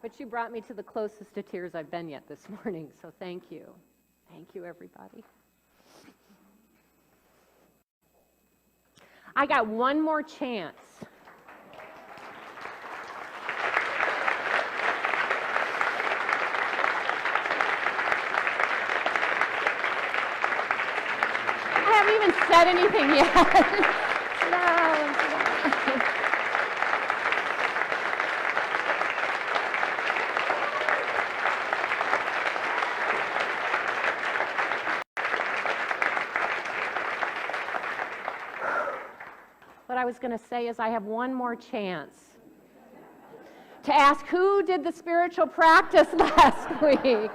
But you brought me to the closest to tears I've been yet this morning, so thank you. Thank you, everybody. I got one more chance. I haven't even said anything yet. What I was going to say is I have one more chance to ask who did the spiritual practice last week,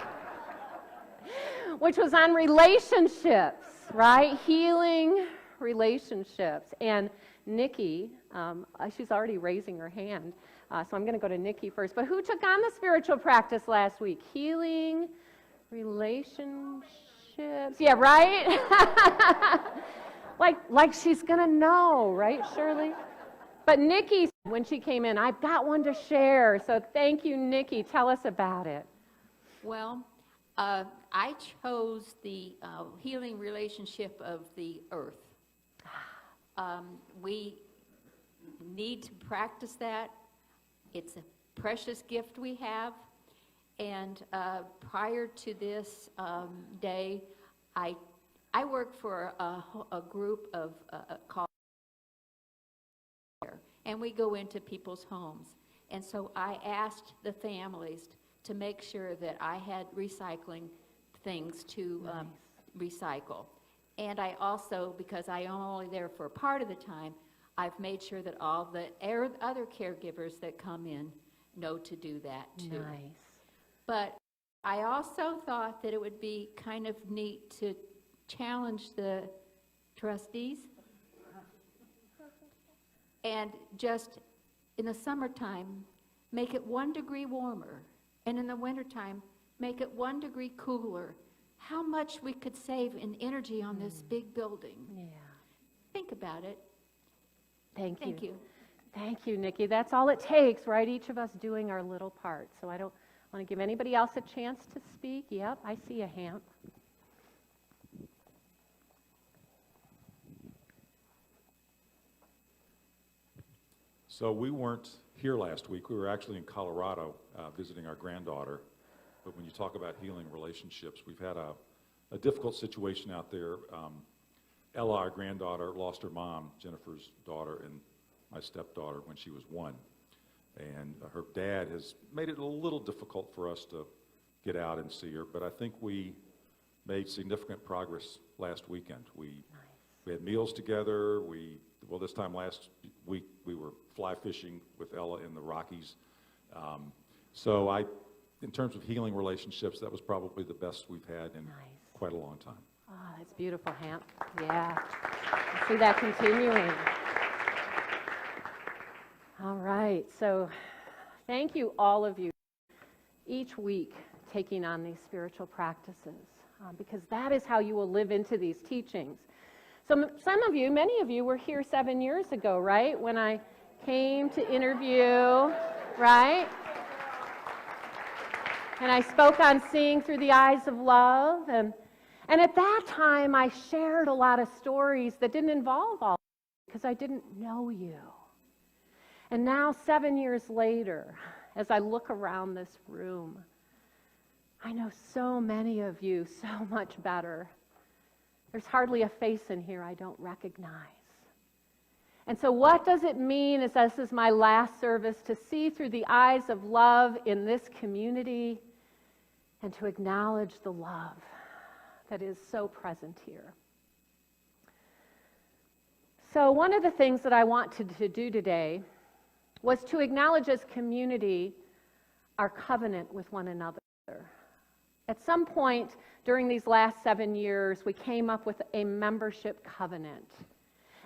which was on relationships, right? Healing relationships. And Nikki, she's already raising her hand, so I'm going to go to Nikki first. But who took on the spiritual practice last week? Healing relationships. Yeah, right? Like she's going to know, right, Shirley? But Nikki, when she came in, I've got one to share. So thank you, Nikki. Tell us about it. Well, I chose the healing relationship of the earth. We need to practice that. It's a precious gift we have. And prior to this day, I work for a group of called, and we go into people's homes. And so I asked the families to make sure that I had recycling things to recycle. And I also, because I am only there for a part of the time, I've made sure that all the other caregivers that come in know to do that too. Nice. But I also thought that it would be kind of neat to challenge the trustees and just in the summertime make it 1 degree warmer, and in the wintertime make it 1 degree cooler. How much we could save in energy on this big building. Yeah. Think about it. Thank you. you. Thank you, Nikki. That's all it takes, right? Each of us doing our little part. So I don't want to give anybody else a chance to speak. Yep, I see a hand. So we weren't here last week. We were actually in Colorado visiting our granddaughter. But when you talk about healing relationships, we've had a difficult situation out there. Ella, our granddaughter, lost her mom, Jennifer's daughter, and my stepdaughter when she was 1. And her dad has made it a little difficult for us to get out and see her. But I think we made significant progress last weekend. We had meals together. This time last week, we were fly fishing with Ella in the Rockies. In terms of healing relationships, that was probably the best we've had in quite a long time. Oh, that's beautiful, Hamp. Yeah. I see that continuing. All right. So thank you, all of you, each week taking on these spiritual practices, because that is how you will live into these teachings. So some of you, many of you were here 7 years ago, right? When I came to interview, right? And I spoke on seeing through the eyes of love. And at that time, I shared a lot of stories that didn't involve all of you because I didn't know you. And now, 7 years later, as I look around this room, I know so many of you so much better. There's hardly a face in here I don't recognize. And so what does it mean, as this is my last service, to see through the eyes of love in this community and to acknowledge the love that is so present here? So one of the things that I wanted to do today was to acknowledge as community our covenant with one another. At some point during these last 7 years, we came up with a membership covenant.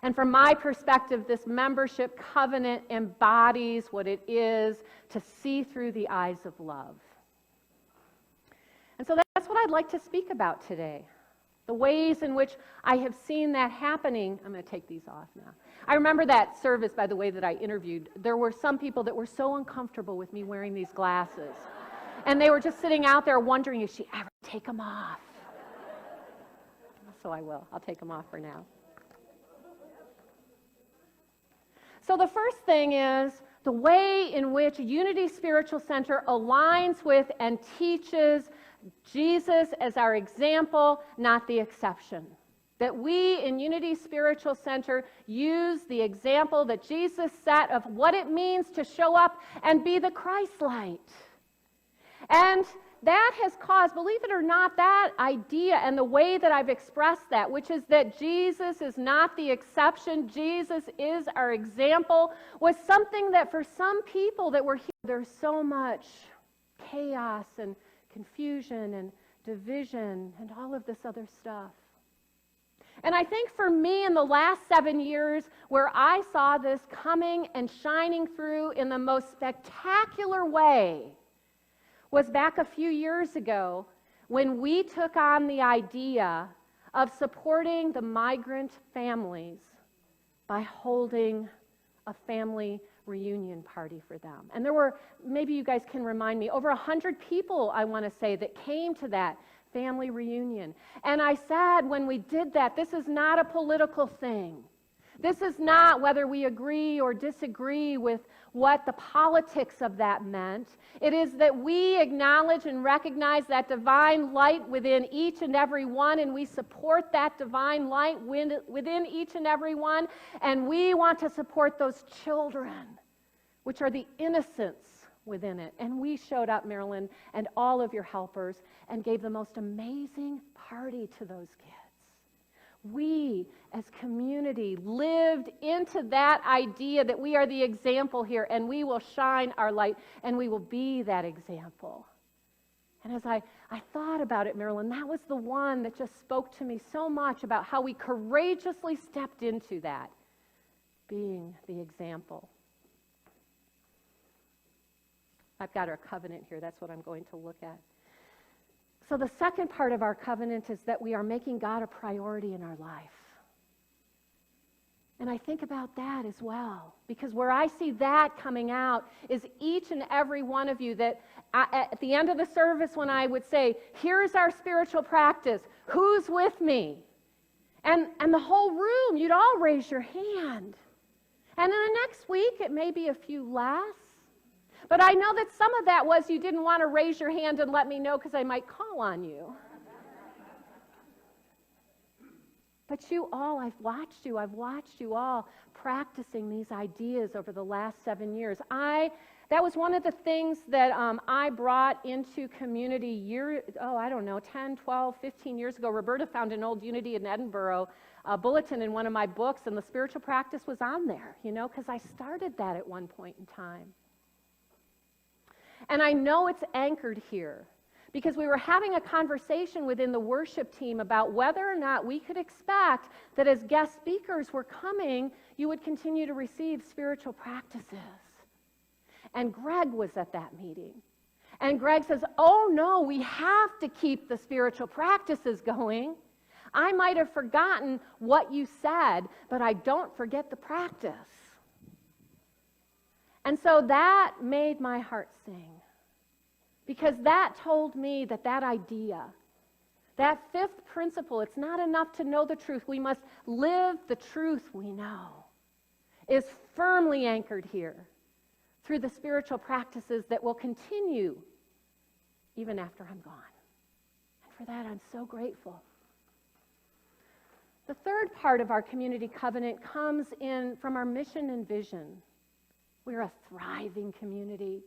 And from my perspective, this membership covenant embodies what it is to see through the eyes of love. And so that's what I'd like to speak about today. The ways in which I have seen that happening. I'm going to take these off now. I remember that service, by the way, that I interviewed. There were some people that were so uncomfortable with me wearing these glasses. And they were just sitting out there wondering if she ever take them off. So I will. I'll take them off for now. So the first thing is the way in which Unity Spiritual Center aligns with and teaches Jesus as our example, not the exception. That we in Unity Spiritual Center use the example that Jesus set of what it means to show up and be the Christ light. And that has caused, believe it or not, that idea and the way that I've expressed that, which is that Jesus is not the exception, Jesus is our example, was something that for some people that were here, there's so much chaos and confusion and division and all of this other stuff. And I think for me in the last 7 years, where I saw this coming and shining through in the most spectacular way, was back a few years ago when we took on the idea of supporting the migrant families by holding a family reunion party for them. And there were, maybe you guys can remind me, over 100 people, I want to say, that came to that family reunion. And I said when we did that, this is not a political thing. This is not whether we agree or disagree with what the politics of that meant. It is that we acknowledge and recognize that divine light within each and every one, and we support that divine light within each and every one, and we want to support those children, which are the innocents within it. And we showed up, Marilyn, and all of your helpers, and gave the most amazing party to those kids. We, as community, lived into that idea that we are the example here, and we will shine our light, and we will be that example. And as I thought about it, Marilyn, that was the one that just spoke to me so much about how we courageously stepped into that, being the example. I've got our covenant here. That's what I'm going to look at. So the second part of our covenant is that we are making God a priority in our life. And I think about that as well, because where I see that coming out is each and every one of you that at the end of the service when I would say, here's our spiritual practice, who's with me? And the whole room, you'd all raise your hand. And in the next week, it may be a few less. But I know that some of that was you didn't want to raise your hand and let me know because I might call on you. But you all, I've watched you all practicing these ideas over the last 7 years. That was one of the things that I brought into community 10, 12, 15 years ago. Roberta found an old Unity in Edinburgh bulletin in one of my books, and the spiritual practice was on there, because I started that at one point in time. And I know it's anchored here because we were having a conversation within the worship team about whether or not we could expect that as guest speakers were coming, you would continue to receive spiritual practices. And Greg was at that meeting. And Greg says, oh no, we have to keep the spiritual practices going. I might have forgotten what you said, but I don't forget the practice. And so that made my heart sing, because that told me that idea, that fifth principle, it's not enough to know the truth, we must live the truth we know, is firmly anchored here through the spiritual practices that will continue even after I'm gone. And for that, I'm so grateful. The third part of our community covenant comes in from our mission and vision. We're a thriving community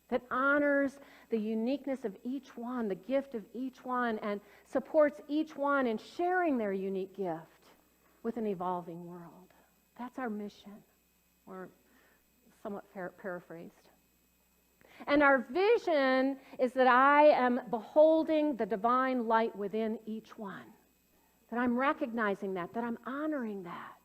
that honors the uniqueness of each one, the gift of each one, and supports each one in sharing their unique gift with an evolving world. That's our mission, or somewhat paraphrased. And our vision is that I am beholding the divine light within each one, that I'm recognizing that I'm honoring that.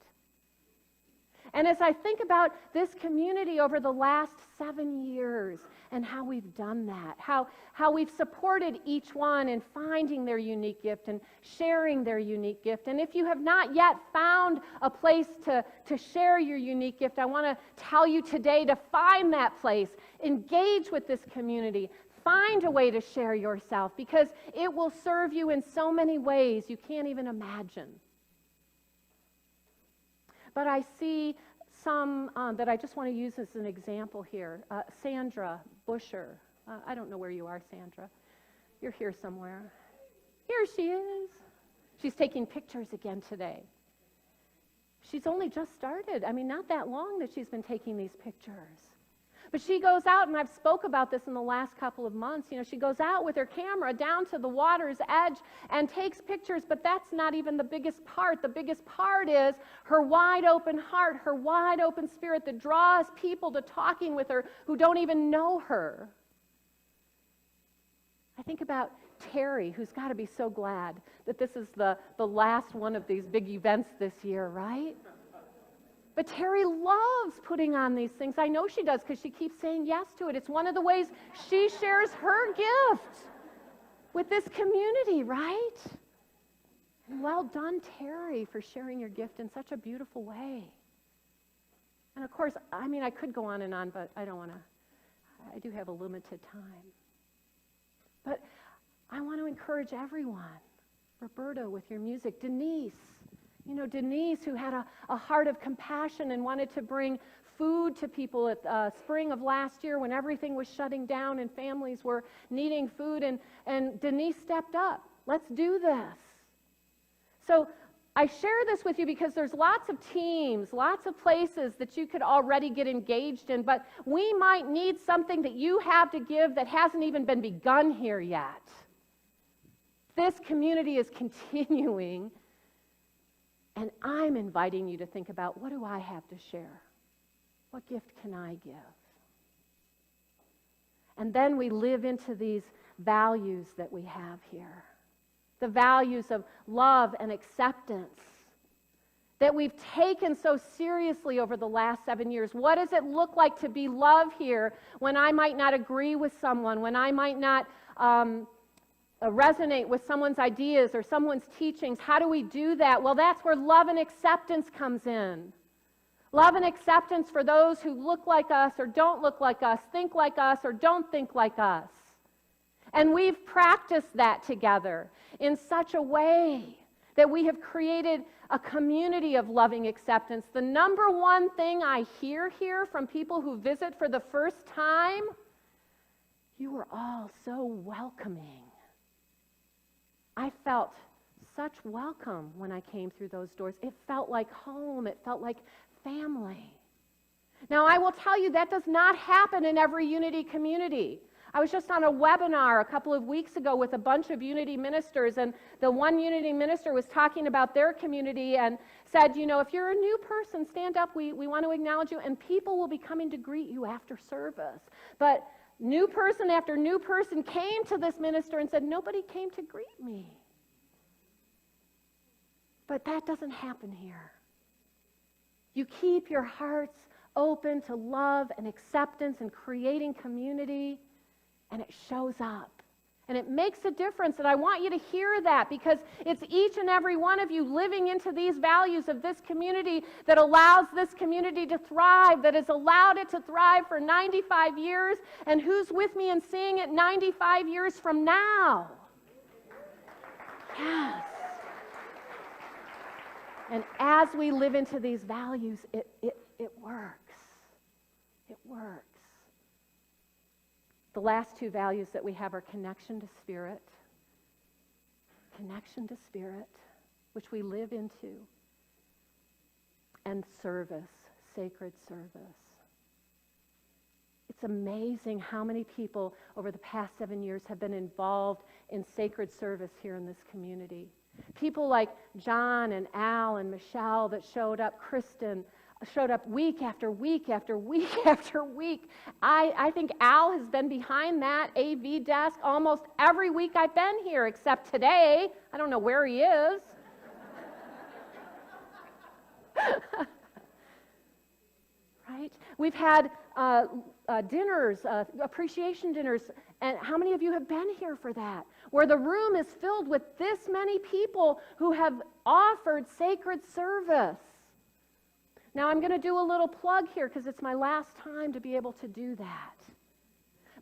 And as I think about this community over the last 7 years and how we've done that, how we've supported each one in finding their unique gift and sharing their unique gift. And if you have not yet found a place to share your unique gift, I want to tell you today to find that place. Engage with this community. Find a way to share yourself, because it will serve you in so many ways you can't even imagine. But I see some that I just want to use as an example here. Sandra Busher. I don't know where you are, Sandra. You're here somewhere. Here she is. She's taking pictures again today. She's only just started. I mean, not that long that she's been taking these pictures. But she goes out, and I've spoke about this in the last couple of months. She goes out with her camera down to the water's edge and takes pictures, but that's not even the biggest part. The biggest part is her wide open heart, her wide open spirit that draws people to talking with her who don't even know her. I think about Terry, who's got to be so glad that this is the last one of these big events this year, right? But Terry loves putting on these things. I know she does, because she keeps saying yes to it. It's one of the ways she shares her gift with this community, right? And well done, Terry, for sharing your gift in such a beautiful way. And of course, I could go on and on, but I don't want to. I do have a limited time. But I want to encourage everyone. Roberta, with your music. Denise. Denise, who had a heart of compassion and wanted to bring food to people at spring of last year when everything was shutting down and families were needing food. And Denise stepped up. Let's do this. So I share this with you because there's lots of teams, lots of places that you could already get engaged in, but we might need something that you have to give that hasn't even been begun here yet. This community is continuing. And I'm inviting you to think about, what do I have to share? What gift can I give? And then we live into these values that we have here. The values of love and acceptance that we've taken so seriously over the last 7 years. What does it look like to be love here when I might not agree with someone, when I might not resonate with someone's ideas or someone's teachings? How do we do that? Well, that's where love and acceptance comes in. Love and acceptance for those who look like us or don't look like us, think like us or don't think like us. And we've practiced that together in such a way that we have created a community of loving acceptance. The number one thing I hear here from people who visit for the first time, you were all so welcoming. I felt such welcome when I came through those doors. It felt like home. It felt like family. Now, I will tell you that does not happen in every Unity community. I was just on a webinar a couple of weeks ago with a bunch of Unity ministers, and the one Unity minister was talking about their community and said, if you're a new person, stand up. We want to acknowledge you, and people will be coming to greet you after service. But new person after new person came to this minister and said, nobody came to greet me. But that doesn't happen here. You keep your hearts open to love and acceptance and creating community, and it shows up. And it makes a difference, and I want you to hear that, because it's each and every one of you living into these values of this community that allows this community to thrive, that has allowed it to thrive for 95 years, and who's with me in seeing it 95 years from now? Yes. And as we live into these values, it works. It works. The last two values that we have are connection to spirit, which we live into, and service, sacred service. It's amazing how many people over the past 7 years have been involved in sacred service here in this community. People like John and Al and Michelle that showed up, Kristen, showed up week after week after week after week. I think Al has been behind that AV desk almost every week I've been here, except today. I don't know where he is. right? We've had dinners, appreciation dinners, and how many of you have been here for that? Where the room is filled with this many people who have offered sacred service. Now I'm going to do a little plug here because it's my last time to be able to do that.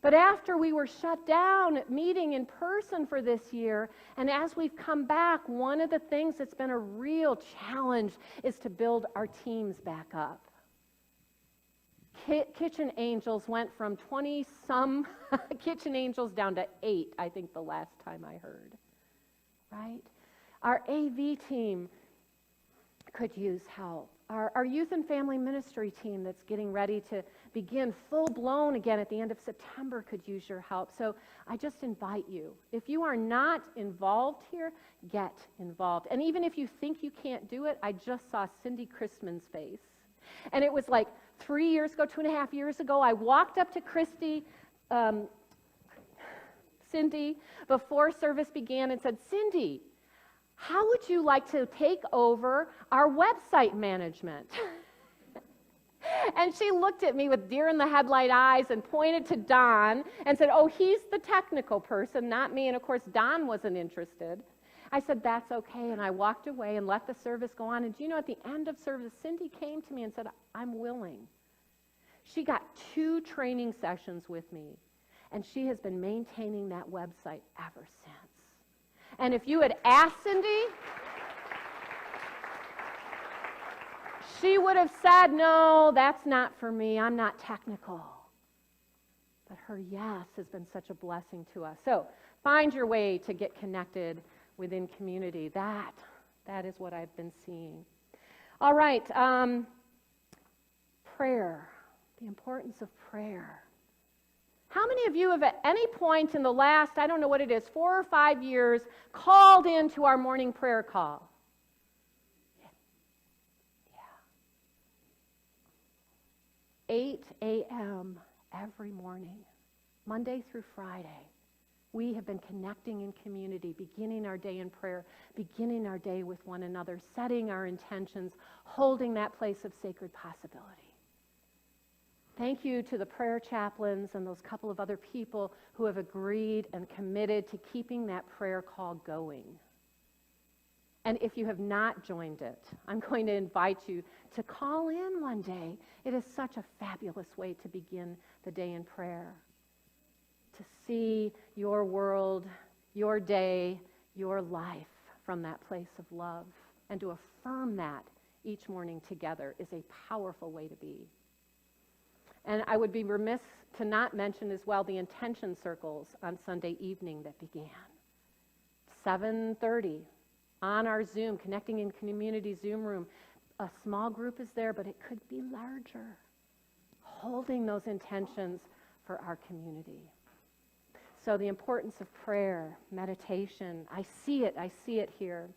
But after we were shut down meeting in person for this year, and as we've come back, one of the things that's been a real challenge is to build our teams back up. Kitchen Angels went from 20-some Kitchen Angels down to 8, I think the last time I heard. Right? Our AV team could use help. Our youth and family ministry team that's getting ready to begin full-blown again at the end of September could use your help. So I just invite you, if you are not involved here, get involved. And even if you think you can't do it, I just saw Cindy Christman's face. And it was like 3 years ago, 2.5 years ago, I walked up to Cindy, before service began and said, Cindy, how would you like to take over our website management? And she looked at me with deer in the headlight eyes and pointed to Don and said, oh, he's the technical person, not me. And of course, Don wasn't interested. I said, that's okay. And I walked away and let the service go on. And do you know, at the end of service, Cindy came to me and said, I'm willing. She got 2 training sessions with me. And she has been maintaining that website ever since. And if you had asked Cindy, she would have said, no, that's not for me. I'm not technical. But her yes has been such a blessing to us. So find your way to get connected within community. That is what I've been seeing. All right, prayer, the importance of prayer. How many of you have at any point in the last, I don't know what it is, 4 or 5 years, called into our morning prayer call? Yeah. 8 a.m. every morning, Monday through Friday. We have been connecting in community, beginning our day in prayer, beginning our day with one another, setting our intentions, holding that place of sacred possibility. Thank you to the prayer chaplains and those couple of other people who have agreed and committed to keeping that prayer call going. And if you have not joined it, I'm going to invite you to call in one day. It is such a fabulous way to begin the day in prayer. To see your world, your day, your life from that place of love. And to affirm that each morning together is a powerful way to be. And I would be remiss to not mention as well the intention circles on Sunday evening that began. 7:30 on our Zoom, connecting in community Zoom room. A small group is there, but it could be larger. Holding those intentions for our community. So the importance of prayer, meditation, I see it here.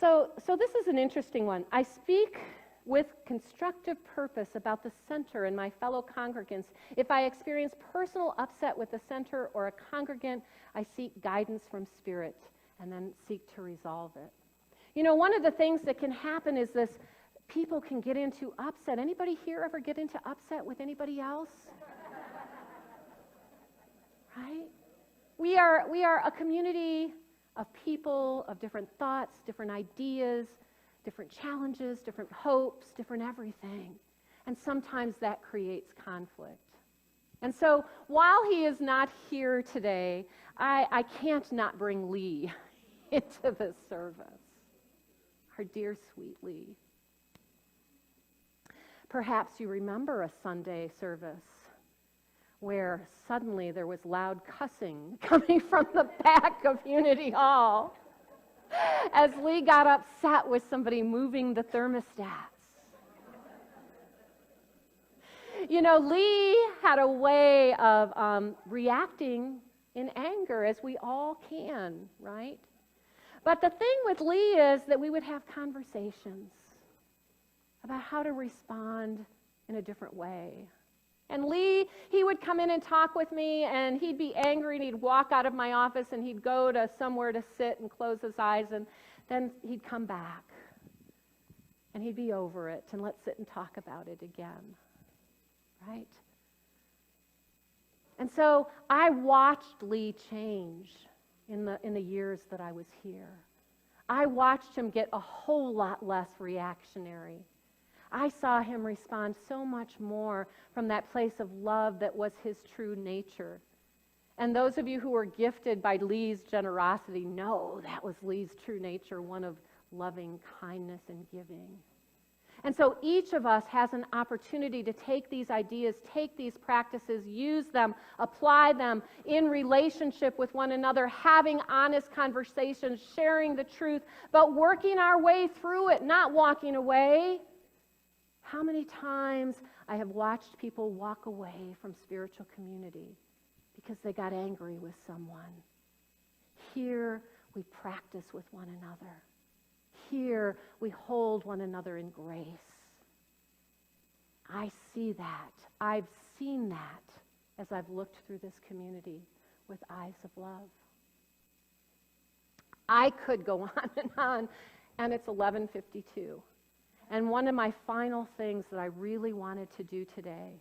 So this is an interesting one. I speak with constructive purpose about the center and my fellow congregants. If I experience personal upset with the center or a congregant, I seek guidance from Spirit and then seek to resolve it. You know, one of the things that can happen is this, people can get into upset. Anybody here ever get into upset with anybody else? Right? We are a community of people, of different thoughts, different ideas, different challenges, different hopes, different everything. And sometimes that creates conflict. And so while he is not here today, I can't not bring Lee into this service. Our dear sweet Lee. Perhaps you remember a Sunday service where suddenly there was loud cussing coming from the back of Unity Hall as Lee got upset with somebody moving the thermostats. You know, Lee had a way of reacting in anger, as we all can, right? But the thing with Lee is that we would have conversations about how to respond in a different way. And Lee, he would come in and talk with me, and he'd be angry, and he'd walk out of my office, and he'd go to somewhere to sit and close his eyes, and then he'd come back. and he'd be over it, and let's sit and talk about it again, right? And so I watched Lee change in the years that I was here. I watched him get a whole lot less reactionary. I saw him respond so much more from that place of love that was his true nature. And those of you who were gifted by Lee's generosity know that was Lee's true nature, one of loving kindness and giving. And so each of us has an opportunity to take these ideas, take these practices, use them, apply them in relationship with one another, having honest conversations, sharing the truth, but working our way through it, not walking away. How many times I have watched people walk away from spiritual community because they got angry with someone. Here we practice with one another. Here we hold one another in grace. I see that. I've seen that as I've looked through this community with eyes of love. I could go on, and it's 11:52. And one of my final things that I really wanted to do today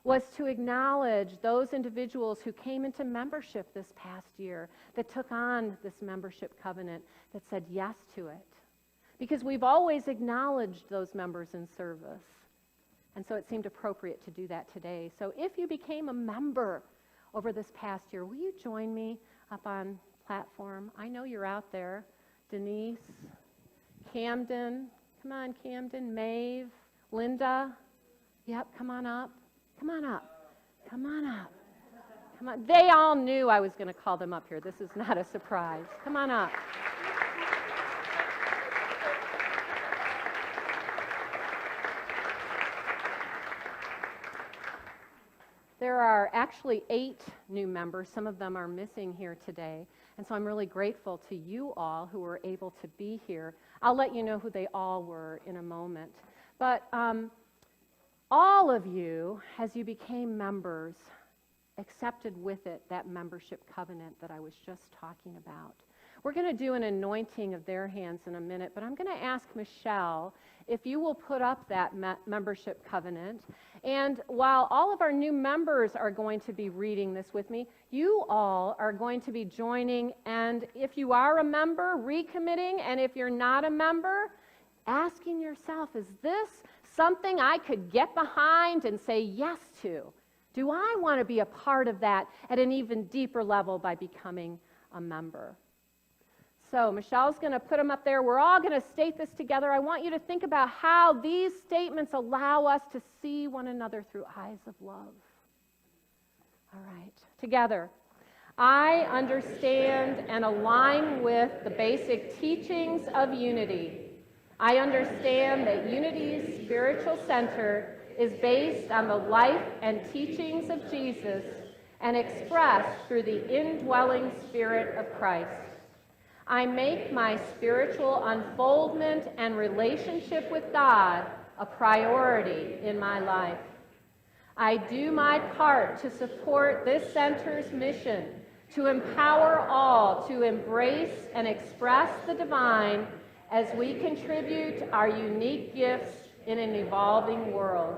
was to acknowledge those individuals who came into membership this past year, that took on this membership covenant, that said yes to it. Because we've always acknowledged those members in service. And so it seemed appropriate to do that today. So if you became a member over this past year, will you join me up on platform? I know you're out there. Denise, Camden, come on, Camden, Maeve, Linda. Yep, come on up. Come on up. Come on up. Come on. They all knew I was going to call them up here. This is not a surprise. Come on up. There are actually 8 new members. Some of them are missing here today. And so I'm really grateful to you all who were able to be here. I'll let you know who they all were in a moment. But all of you, as you became members, accepted with it that membership covenant that I was just talking about. We're going to do an anointing of their hands in a minute, but I'm going to ask Michelle if you will put up that membership covenant. And while all of our new members are going to be reading this with me, you all are going to be joining, and if you are a member, recommitting, and if you're not a member, asking yourself, is this something I could get behind and say yes to? Do I want to be a part of that at an even deeper level by becoming a member? So Michelle's going to put them up there. We're all going to state this together. I want you to think about how these statements allow us to see one another through eyes of love. All right, together. I understand and align with the basic teachings of Unity. I understand that Unity's spiritual center is based on the life and teachings of Jesus and expressed through the indwelling Spirit of Christ. I make my spiritual unfoldment and relationship with God a priority in my life. I do my part to support this center's mission to empower all to embrace and express the divine as we contribute our unique gifts in an evolving world.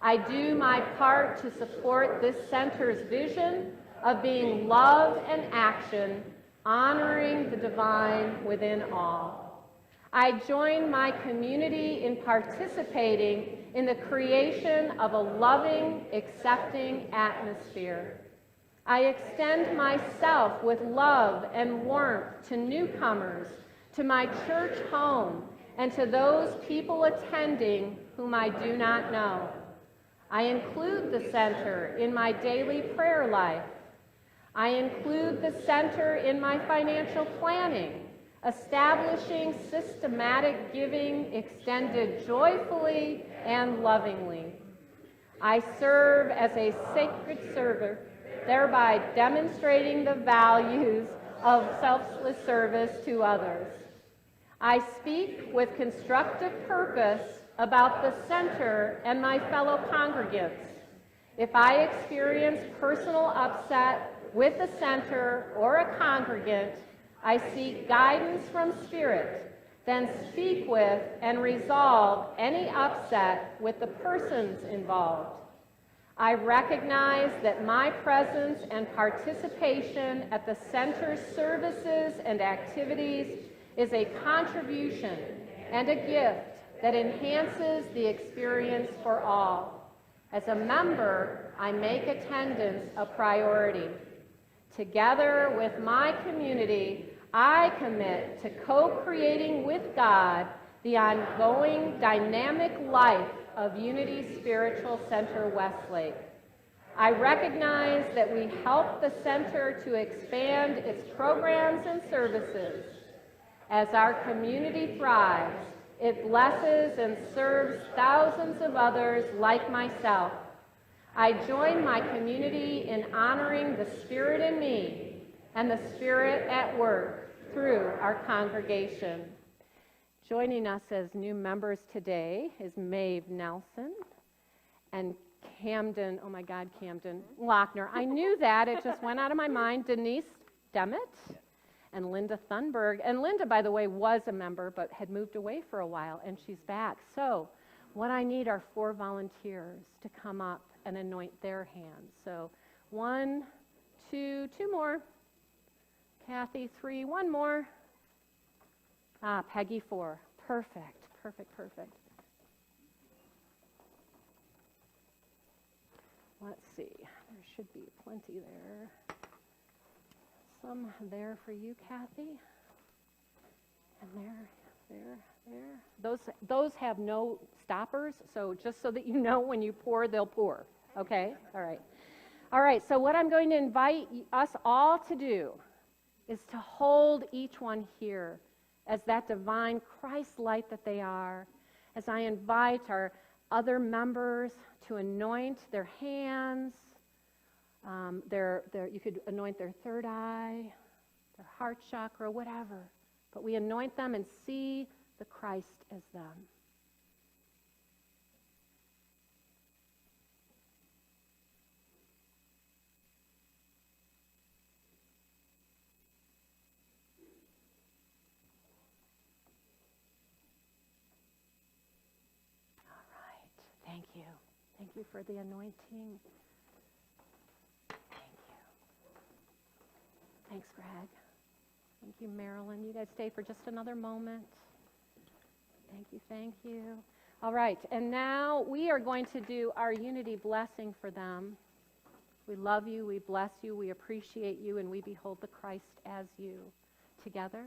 I do my part to support this center's vision of being love and action, honoring the divine within all. I join my community in participating in the creation of a loving, accepting atmosphere. I extend myself with love and warmth to newcomers, to my church home, and to those people attending whom I do not know. I include the center in my daily prayer life. I include the center in my financial planning, establishing systematic giving extended joyfully and lovingly. I serve as a sacred server, thereby demonstrating the values of selfless service to others. I speak with constructive purpose about the center and my fellow congregants. If I experience personal upset with the center or a congregant, I seek guidance from Spirit then speak with and resolve any upset with the persons involved. I recognize that my presence and participation at the center's services and activities is a contribution and a gift that enhances the experience for all. As a member, I make attendance a priority. Together with my community, I commit to co-creating with God the ongoing dynamic life of Unity Spiritual Center Westlake. I recognize that we help the center to expand its programs and services. As our community thrives, it blesses and serves thousands of others like myself. I join my community in honoring the Spirit in me and the Spirit at work through our congregation. Joining us as new members today is Maeve Nelson and Camden, oh my God, Camden Lochner. I knew that, it just went out of my mind. Denise Demet and Linda Thunberg. And Linda, by the way, was a member but had moved away for a while, and she's back. So what I need are 4 volunteers to come up and anoint their hands. So 1, 2, 2 more. Kathy, 3, 1 more. Peggy, 4. Perfect, perfect, perfect. Let's see, there should be plenty there. Some there for you, Kathy. And there. Those have no stoppers, so just so that you know when you pour, they'll pour. Okay? All right. All right, so what I'm going to invite us all to do is to hold each one here as that divine Christ light that they are, as I invite our other members to anoint their hands, you could anoint their third eye, their heart chakra, whatever. But we anoint them and see the Christ as them. Thank you. Thank you for the anointing. Thank you. Thanks, Greg. Thank you, Marilyn. You guys stay for just another moment. Thank you, thank you. All right, and now we are going to do our unity blessing for them. We love you, we bless you, we appreciate you, and we behold the Christ as you. Together.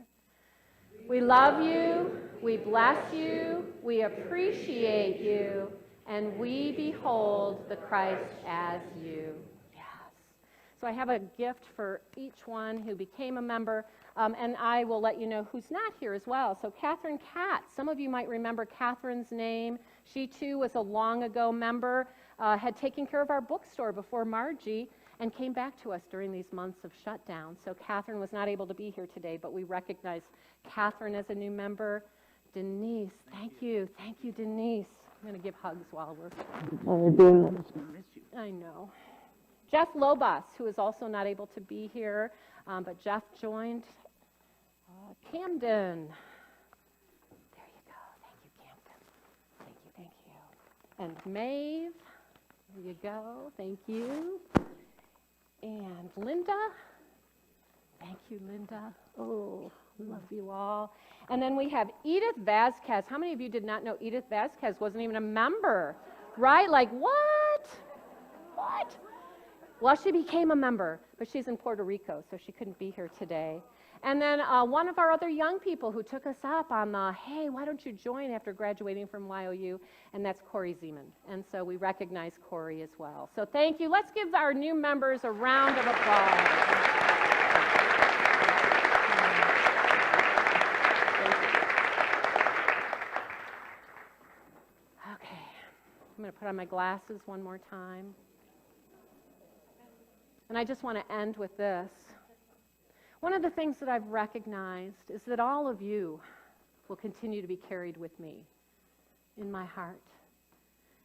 We love you, we bless you, we appreciate you, and we behold the Christ as you. Yes. So I have a gift for each one who became a member, and I will let you know who's not here as well. So Catherine Katz, some of you might remember Catherine's name. She too was a long ago member, had taken care of our bookstore before Margie, and came back to us during these months of shutdown. So Catherine was not able to be here today, but we recognize Catherine as a new member. Denise, thank you, Denise. I'm going to give hugs while we're doing this. I know. Jeff Lobos, who is also not able to be here, but Jeff joined. Camden. There you go. Thank you, Camden. Thank you. And Maeve. There you go. Thank you. And Linda. Thank you, Linda. Oh, love you all. And then we have Edith Vasquez. How many of you did not know Edith Vasquez wasn't even a member? Right? Like, what? What? Well, she became a member, but she's in Puerto Rico, so she couldn't be here today. And then one of our other young people who took us up on the, hey, why don't you join after graduating from YOU? And that's Corey Zeman. And so we recognize Corey as well. So thank you. Let's give our new members a round of applause. Okay, I'm going to put on my glasses one more time. And I just want to end with this. One of the things that I've recognized is that all of you will continue to be carried with me in my heart.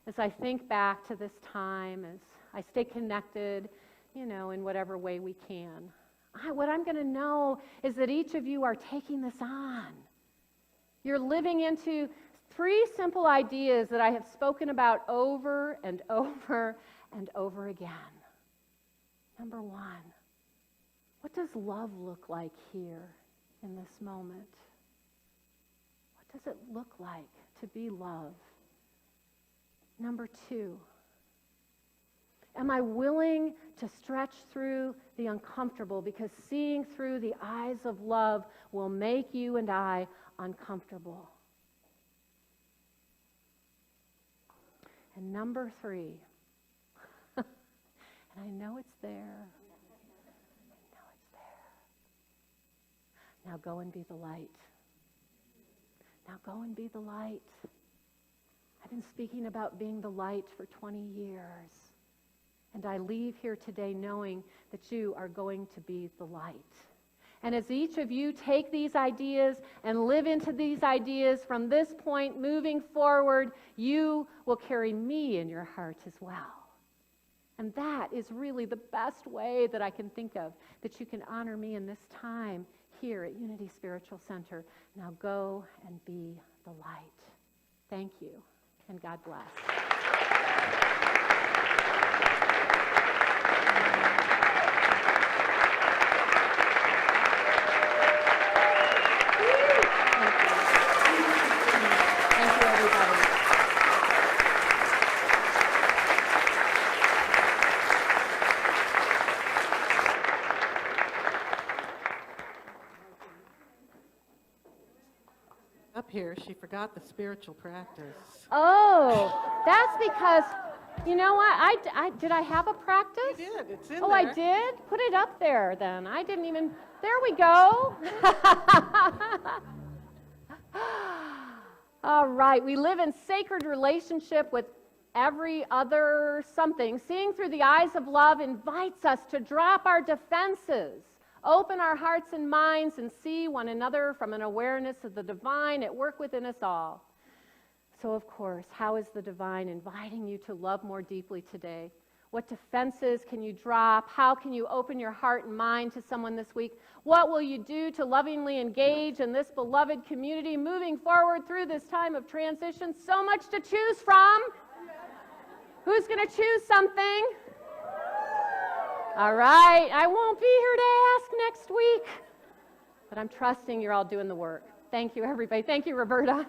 As I think back to this time, as I stay connected, in whatever way we can. What I'm going to know is that each of you are taking this on. You're living into 3 simple ideas that I have spoken about over and over and over again. Number 1, what does love look like here in this moment? What does it look like to be love? Number 2, am I willing to stretch through the uncomfortable, because seeing through the eyes of love will make you and I uncomfortable? And number 3, and I know it's there. I know it's there. Now go and be the light. Now go and be the light. I've been speaking about being the light for 20 years. And I leave here today knowing that you are going to be the light. And as each of you take these ideas and live into these ideas from this point moving forward, you will carry me in your heart as well. And that is really the best way that I can think of that you can honor me in this time here at Unity Spiritual Center. Now go and be the light. Thank you, and God bless. Up here, she forgot the spiritual practice. Oh, that's because, you know what? Did I have a practice? You did. It's in Oh, there. I did? Put it up there then. I didn't even. There we go. All right. We live in sacred relationship with every other something. Seeing through the eyes of love invites us to drop our defenses, open our hearts and minds, and see one another from an awareness of the divine at work within us all. So, of course, how is the divine inviting you to love more deeply today? What defenses can you drop? How can you open your heart and mind to someone this week? What will you do to lovingly engage in this beloved community moving forward through this time of transition? So much to choose from. Who's going to choose something? All right, I won't be here to ask next week, but I'm trusting you're all doing the work. Thank you, everybody. Thank you, Roberta.